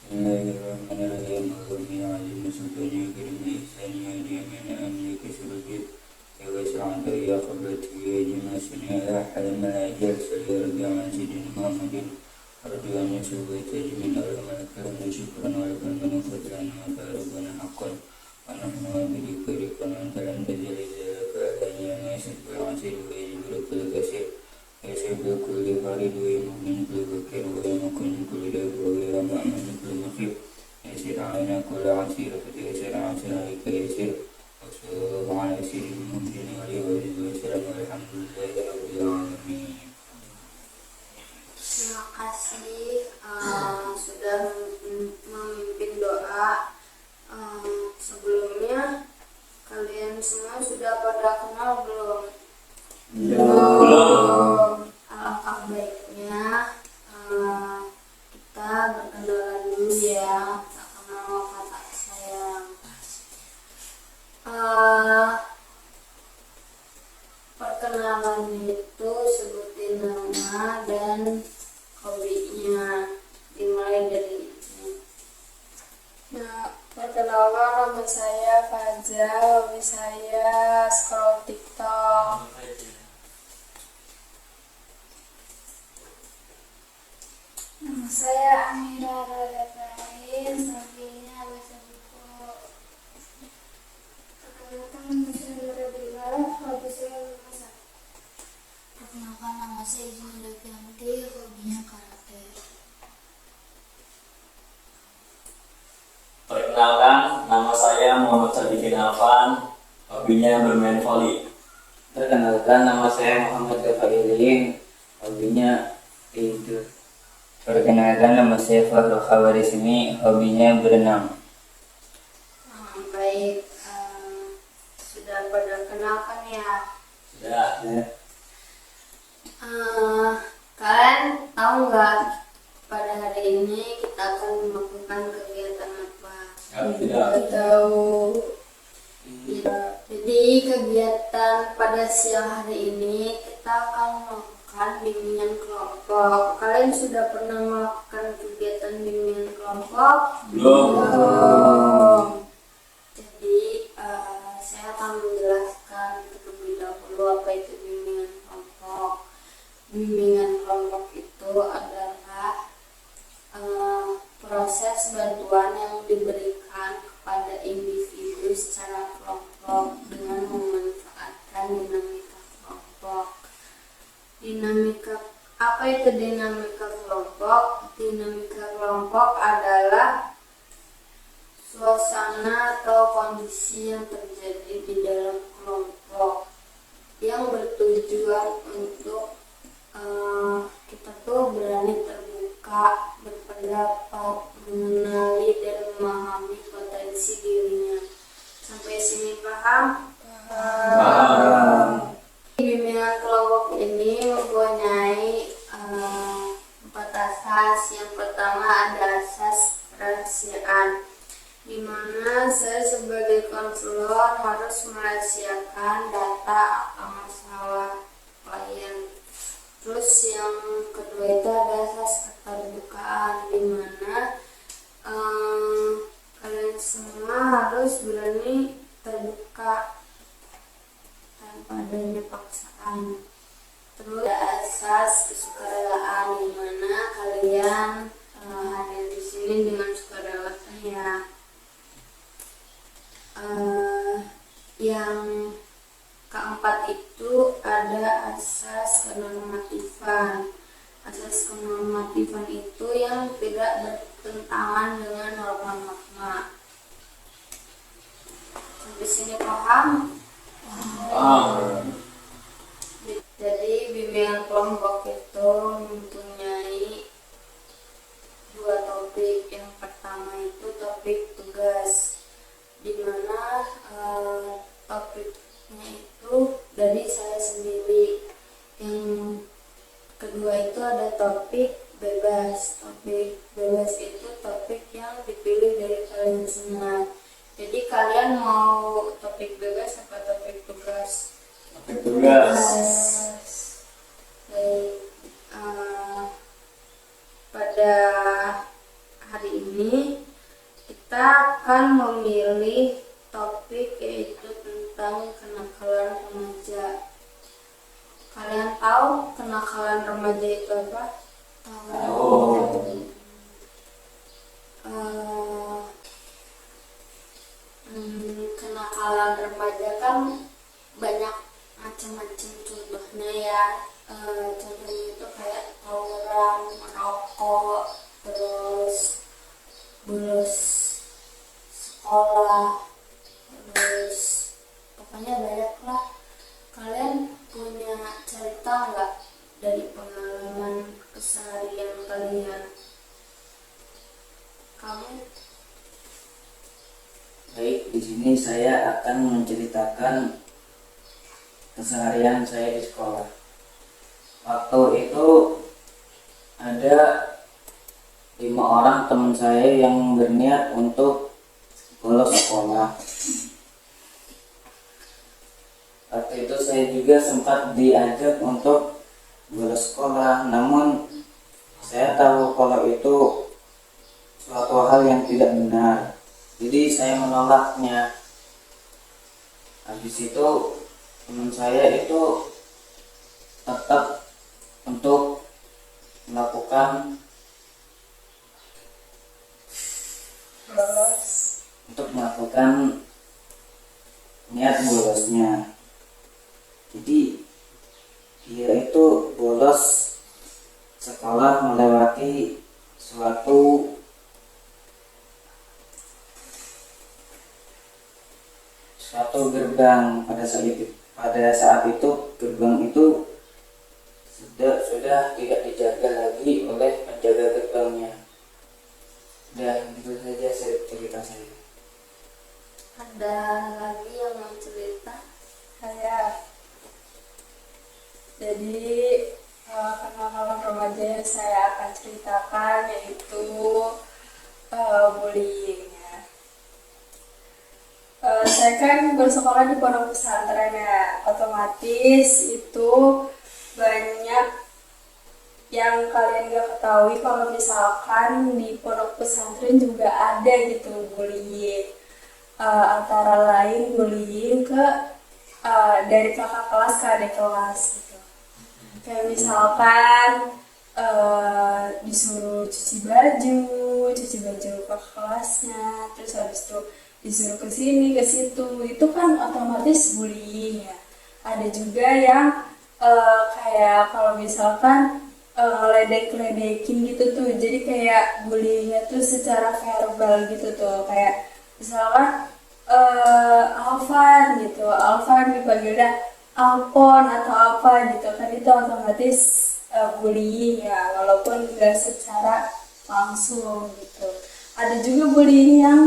Bismillahirrahmanirrahim. Allahumma ajinna sultani karim ihsani ajamina amlika surujit ya wasa'anta ya qablati ya jimasini ya halima ya sayyar bi'aman sidin Muhammadin arjuan yasubu tajmin al-malakam syukran walakan manufadran wa farubana haqqan wa nahnu abidika rikana antaran dajjali zalaka adanya nasib wa'asir wa yajibul kasir يسبح كل فريد ويمكن كل بكر ويمكن كل داب ويرمى من كل مخيف يسير علينا كل عسير فتيسر عسير عليك يسير وصلى على سير المؤمنين عليه وسلم والحمد لله رب العالمين. Terima kasih sudah memimpin doa. Sebelumnya kalian semua sudah pada kenal belum? Belum. Alangkah baiknya kita berkenalan dulu ya. Tak kenal kata sayang. Perkenalan itu sebutin nama dan hobinya. Dimulai dari perkenalkan, nama saya Fajal, hobi saya scroll TikTok. Nama saya Amira Radatain, hobinya baca buku. Perkenalkan, nama saya Nurabila, hobi saya memasak. Perkenalkan, nama saya Izin Devianti, hobinya karate. Perkenalkan, nama saya Muhammad Sadikin Alfan, hobinya bermain voli. Perkenalkan, nama saya Muhammad Ghafarilin, hobinya tidur. Perkenalkan, nama saya Fahru Khawarizmi, hobinya berenang. Baik, sudah pada kenalkan ya. Sudah. Kalian tahu nggak pada hari ini kita akan melakukan kegiatan apa? Tidak. Tahu. Ya, jadi kegiatan pada siang hari ini kita akan melakukan bimbingan kelompok. Kalian sudah pernah melakukan kegiatan bimbingan kelompok? Belum. Jadi saya akan menjelaskan terlebih dahulu apa itu bimbingan kelompok. Bimbingan kelompok itu adalah proses bantuan yang diberikan kepada individu secara kelompok dengan memanfaatkan dinamika kelompok. Apa itu dinamika kelompok? Dinamika kelompok adalah suasana atau kondisi yang terjadi di dalam kelompok yang bertujuan untuk kita tuh berani terbuka, berpendapat, mengenali dan memahami potensi dirinya. Sampai sini paham? Paham. Bimbingan kelompok ini mempunyai 4 asas. Yang pertama ada asas kerahasiaan, di mana saya sebagai konselor harus merahasiakan data atau masalah klien. Terus yang kedua itu ada asas keterbukaan, di mana kalian semua harus berani terbuka tanpa adanya paksaan. Terus ada asas kesukarelaan, di mana kalian hadir di sini dengan sukarelanya. Yang keempat itu ada asas kenormatifan. Asas kenormatifan itu yang tidak bertentangan dengan norma-norma. Sampai sini paham? Paham. Jadi bimbingan kelompok itu mempunyai 2 topik. Yang pertama itu topik tugas, di mana topiknya itu dari saya sendiri. Yang kedua itu ada topik bebas. Topik bebas itu topik yang dipilih dari kalian semua. Jadi kalian mau topik bebas apa topik tugas? Topik tugas. Baik, pada hari ini ini kita akan memilih topik yaitu tentang kenakalan remaja. Kalian tahu kenakalan remaja itu apa? Kenakalan remaja kan banyak macam-macam contohnya ya. Contohnya itu kayak tawuran, merokok, terus bolos sekolah, terus pokoknya banyak lah. Kalian punya cerita nggak dari pengalaman keseharian kalian? Kamu? Baik, di sini saya akan menceritakan keseharian saya di sekolah. Waktu itu ada 5 orang teman saya yang berniat untuk bolos sekolah. Waktu itu saya juga sempat diajak untuk bolos sekolah, namun saya tahu kalau itu suatu hal yang tidak benar. Jadi saya menolaknya. Habis itu teman saya itu tetap untuk melakukan niat bolosnya. Jadi dia itu bolos sekolah melewati suatu gerbang. Pada saat itu gerbang itu sudah tidak dijaga lagi oleh penjaga gerbangnya. Dan itu saja cerita saya. Ada lagi yang mau cerita? Saya. Jadi kenakalan remaja yang saya akan ceritakan yaitu bullying. Saya kan bersekolah di pondok pesantren ya, otomatis itu banyak yang kalian gak ketahui kalau misalkan di pondok pesantren juga ada gitu bullying. Antara lain bullying ke dari kakak kelas ke adik kelas gitu. Kayak misalkan disuruh cuci baju ke kelasnya, terus habis itu disuruh ke sini ke situ, itu kan otomatis bullying ya. Ada juga yang kayak kalau misalkan ngeledek-ledekin gitu tuh, jadi kayak bullyingnya tuh secara verbal gitu tuh, kayak misalkan Alvan dipanggilnya Alpon atau apa gitu kan, itu otomatis bullying ya, walaupun nggak secara langsung gitu. Ada juga bullying yang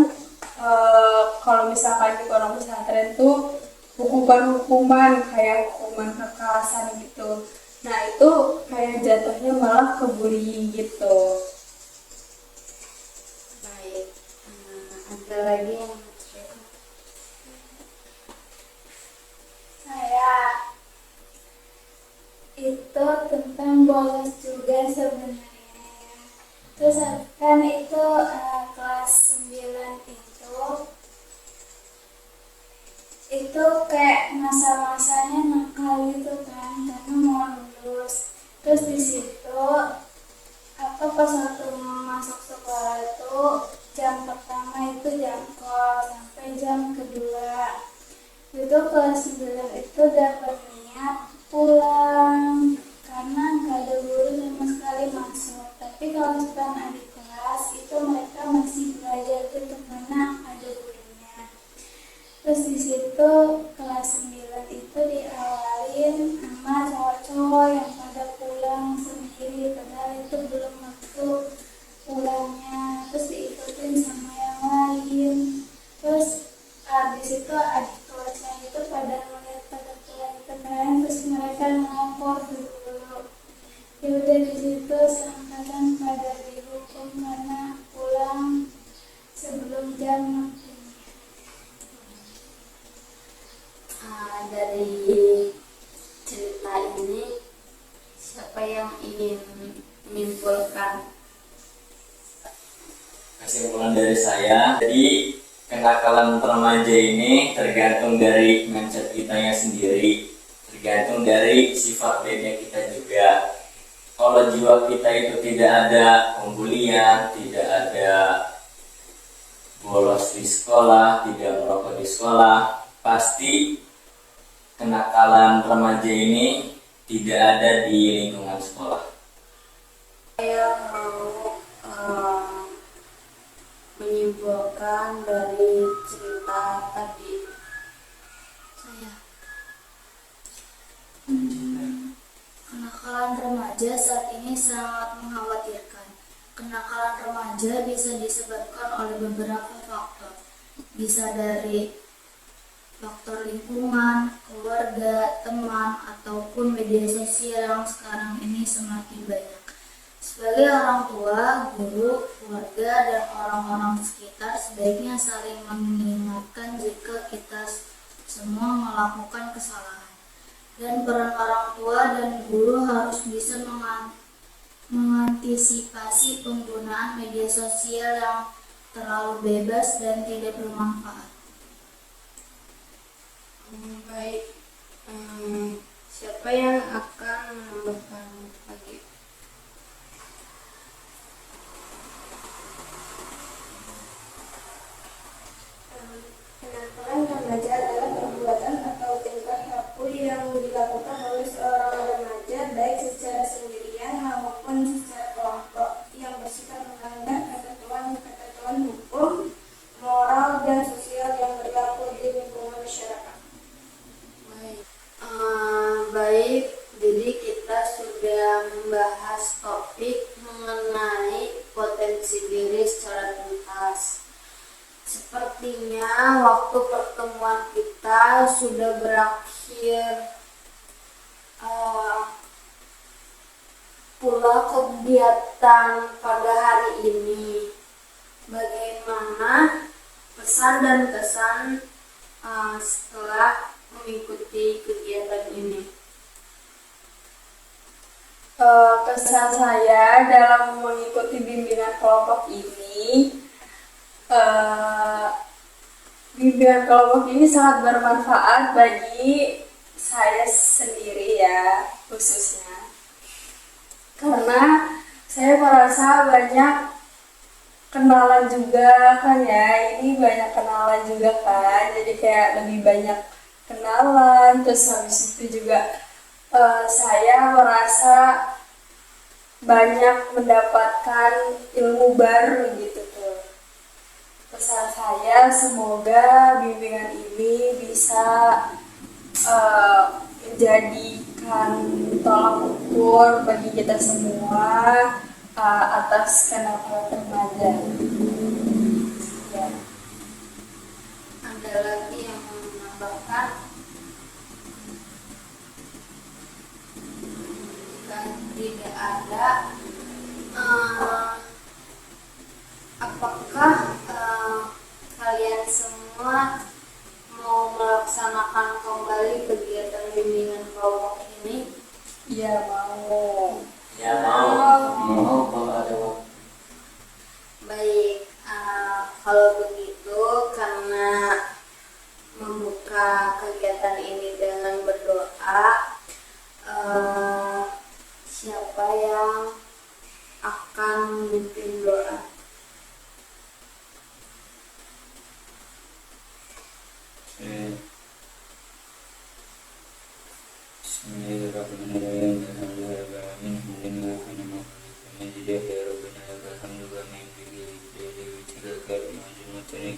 kalau misalkan di pondok pesantren tuh hukuman kayak hukuman kekerasan gitu. Nah itu kayak jatuhnya malah ke bullying gitu. Baik, ada lagi yang mau cerita? Saya itu tentang bolos juga sebenarnya. Terus kan itu kelas 9 itu kayak masa-masanya nakal gitu kan, karena mau lulus. Terus di situ pas waktu masuk sekolah itu jam pertama itu jam kos sampai jam kedua itu kelas 9 itu dapat niat pulang karena gak ada guru sama sekali masuk. Tapi kalau misalkan adik kelas itu mereka masih belajar gitu karena ada gurunya. Terus di situ kelas 9 itu diawalin sama cowok-cowok yang pada pulang sendiri, padahal itu belum waktu pulangnya. Terus diikutin sama yang lain. Terus habis itu adik kelasnya itu pada melihat pada pulang itu kan, terus mereka ngelapor ke guru. Ya udah di situ seangkatan pada dihukum karena pulang sebelum jam waktunya. Dari cerita ini siapa yang ingin menyimpulkan? Kasih kesimpulan dari saya, jadi kenakalan remaja ini tergantung dari mindset kitanya sendiri, tergantung dari sifat baiknya kita juga. Kalau jiwa kita itu tidak ada pembulian, tidak ada bolos di sekolah, tidak merokok di sekolah, pasti kenakalan remaja ini tidak ada di lingkungan sekolah. Saya mau menyimpulkan dari cerita tadi. Kenakalan remaja saat ini sangat mengkhawatirkan. Kenakalan remaja bisa disebabkan oleh beberapa faktor. Bisa dari faktor lingkungan, keluarga, teman, ataupun media sosial yang sekarang ini semakin banyak. Sebagai orang tua, guru, keluarga, dan orang-orang sekitar sebaiknya saling mengingatkan jika kita semua melakukan kesalahan. Dan peran orang tua dan guru harus bisa mengantisipasi penggunaan media sosial yang terlalu bebas dan tidak bermanfaat. Baik, siapa yang akan menambahkan lagi? Kenakalan remaja adalah perbuatan atau tingkah laku yang dilakukan oleh seorang remaja baik secara sendirian maupun secara kelompok yang bersifat melanggar ketentuan hukum, moral, dan sosial yang berlaku di lingkungan masyarakat. Baik, jadi kita sudah membahas topik mengenai potensi diri secara tuntas. Sepertinya waktu pertemuan kita sudah berakhir pula kegiatan pada hari ini. Bagaimana pesan dan kesan setelah mengikuti kegiatan ini? Kesan saya dalam mengikuti bimbingan kelompok ini, bimbingan kelompok ini sangat bermanfaat bagi saya sendiri ya, khususnya karena saya merasa banyak kenalan juga kan ya, ini banyak kenalan juga kan, jadi kayak lebih banyak kenalan. Terus habis itu juga saya merasa banyak mendapatkan ilmu baru gitu tuh. Pesan saya, semoga bimbingan ini bisa menjadikan tolak ukur bagi kita semua atas kenakalan remaja. Ya. Ada lagi yang mau menambahkan? Jika tidak ada, apakah kalian semua mau melaksanakan kembali kegiatan bimbingan kelompok ini? Iya, mau. Ya mau. Mau kalau ada waktu. Baik, kalau begitu karena membuka kegiatan ini dengan berdoa, siapa yang akan memimpin doa? Bismillahirrahmanirrahim. Alhamdulillahirrahmanirrahim. Alhamdulillah ya Rabbana lakal hamdu kama yanbaghi li wajhika al-karim wa jalali.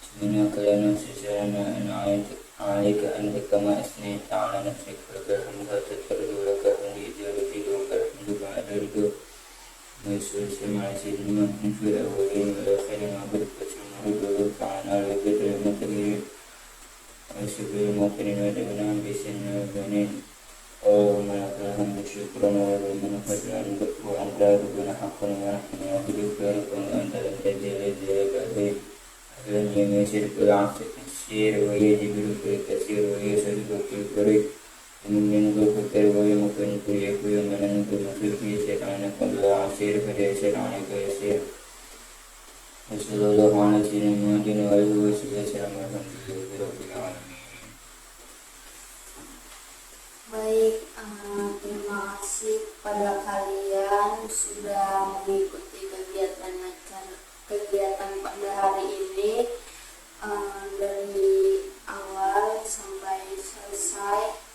Subhanaka la nahsi sana'an 'alaika anta kama asnayta 'ala nafsika lakal hamdu hatta tardu lakal hamdu idza raditu lakal hamdu ba'da ridha. Masyaallah sayyidina Muhammad fil awwalin wal akhirin wa bil fathil ta'ala ala qadri mutaqin. Asyhadu an la ilaha illallah wa asyhadu anna اللهم لك الحمد شكرا ولمن فضلا وانت ربنا حقا ونحن نعبدك وانت لم تجعل ذلك عليه لن يسر كل عسير ويجب كل كثير ويسر كل قريب ومن كل كثير ويمكن كل يكون من كل مخلوق يسر عنك كل عسير فليسر عنك يسير Wassalamualaikum warahmatullahi wabarakatuh. Baik, terima kasih pada kalian sudah mengikuti kegiatan pada hari ini, dari awal sampai selesai.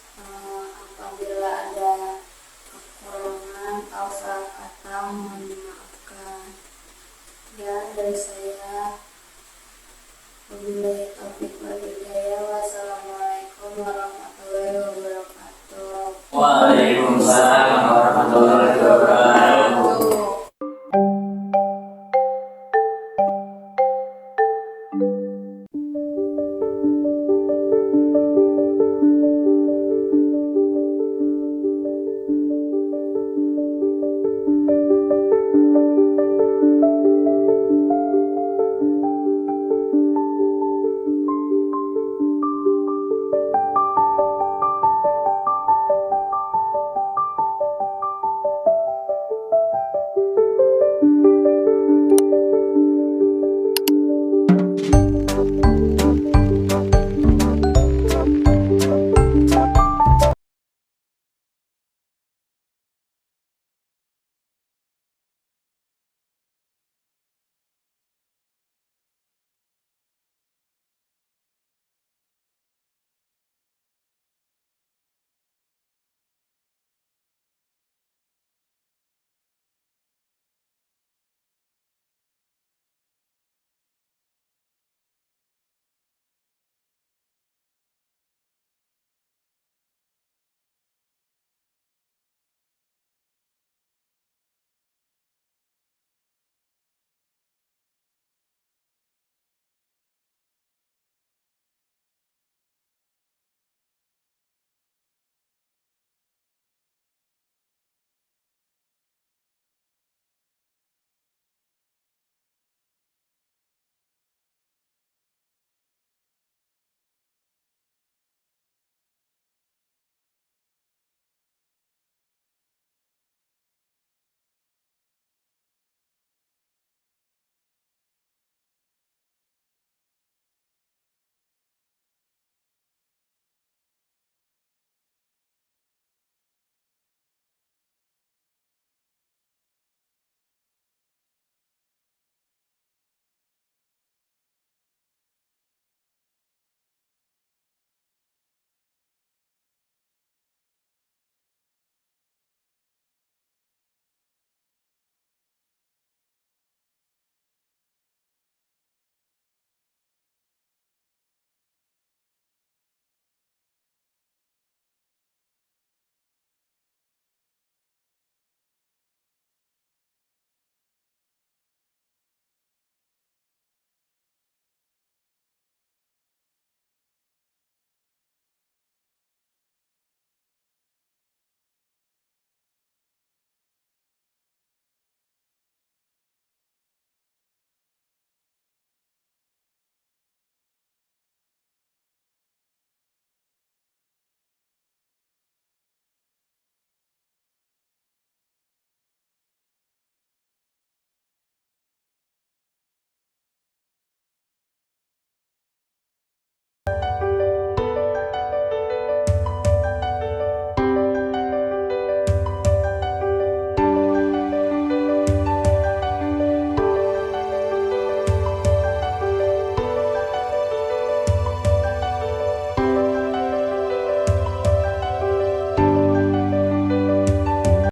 Apabila ada kekurangan atau salah kata, mohon dimaafkan. Dan dari saya, wabillahi taufiq wal hidayah. Wassalamualaikum warahmatullahi wabarakatuh.